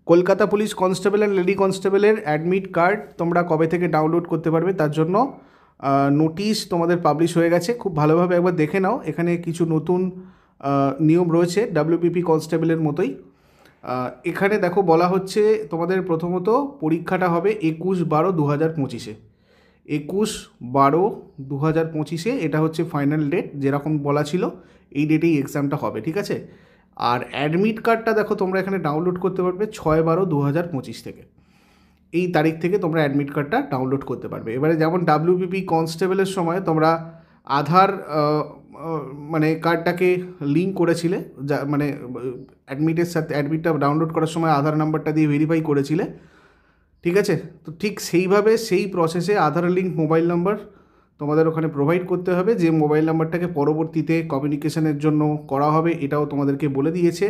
Kolkata police constable and lady কনস্টেবলের admit card তোমরা কবে থেকে ডাউনলোড করতে পারবে তার জন্য নোটিশ তোমাদের পাবলিশ হয়ে গেছে। খুব ভালোভাবে একবার দেখে নাও, এখানে কিছু নতুন নিয়ম রয়েছে WPP কনস্টেবলের মতোই। এখানে দেখো বলা হচ্ছে তোমাদের প্রথমত পরীক্ষাটা হবে 21/12/2025-এ। 21/12/2025-এ এটা হচ্ছে ফাইনাল ডেট, যেরকম বলা ছিল এই ডেটেই এক্সামটা হবে, ঠিক আছে। আর অ্যাডমিট কার্ডটা দেখো তোমরা এখানে ডাউনলোড করতে পারবে 6/12/2025 থেকে। এই তারিখ থেকে তোমরা অ্যাডমিট কার্ডটা ডাউনলোড করতে পারবে। এবারে যেমন WPP কনস্টেবলের সময় তোমরা আধার মানে কার্ডটাকে লিঙ্ক করেছিলে, যা মানে অ্যাডমিটের সাথে অ্যাডমিটটা ডাউনলোড করার সময় আধার নাম্বারটা দিয়ে ভেরিফাই করেছিলে, ঠিক আছে। তো ঠিক সেইভাবে সেই প্রসেসে আধার লিঙ্ক মোবাইল নাম্বার তোমাদের ওখানে প্রোভাইড করতে হবে, যে মোবাইল নাম্বারটাকে পরবর্তীতে কমিউনিকেশনের জন্য করা হবে, এটাও তোমাদেরকে বলে দিয়েছে।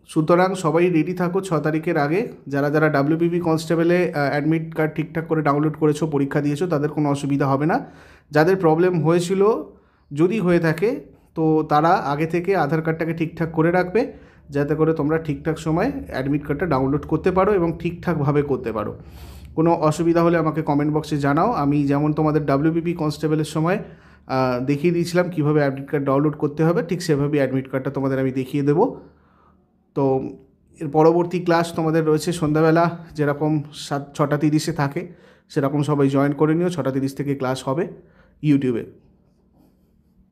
সুতরাং সবাই রেডি থাকো 6 তারিখের আগে। যারা যারা WPP কনস্টেবলে অ্যাডমিট কার্ড ঠিকঠাক করে ডাউনলোড করেছো, পরীক্ষা দিয়েছো, তাদের কোনো অসুবিধা হবে না। যাদের প্রবলেম হয়েছিল, যদি হয়ে থাকে, তো তারা আগে থেকে আধার কার্ডটাকে ঠিকঠাক করে রাখবে, যাতে করে তোমরা ঠিকঠাক সময় অ্যাডমিট কার্ডটা ডাউনলোড করতে পারো এবং ঠিকঠাকভাবে করতে পারো। কোনো অসুবিধা হলে আমাকে কমেন্ট বক্সে জানাও। আমি যেমন তোমাদের WPP কনস্টেবলের সময় দেখিয়ে দিয়েছিলাম কীভাবে অ্যাডমিট কার্ড ডাউনলোড করতে হবে, ঠিক সেভাবেই অ্যাডমিট কার্ডটা তোমাদের আমি দেখিয়ে দেবো। তো এর পরবর্তী ক্লাস তোমাদের রয়েছে সন্ধ্যাবেলা, যেরকম 6টা 30-এ থাকে, সেরকম সবাই জয়েন করে নিও। 6টা 30 থেকে ক্লাস হবে ইউটিউবে।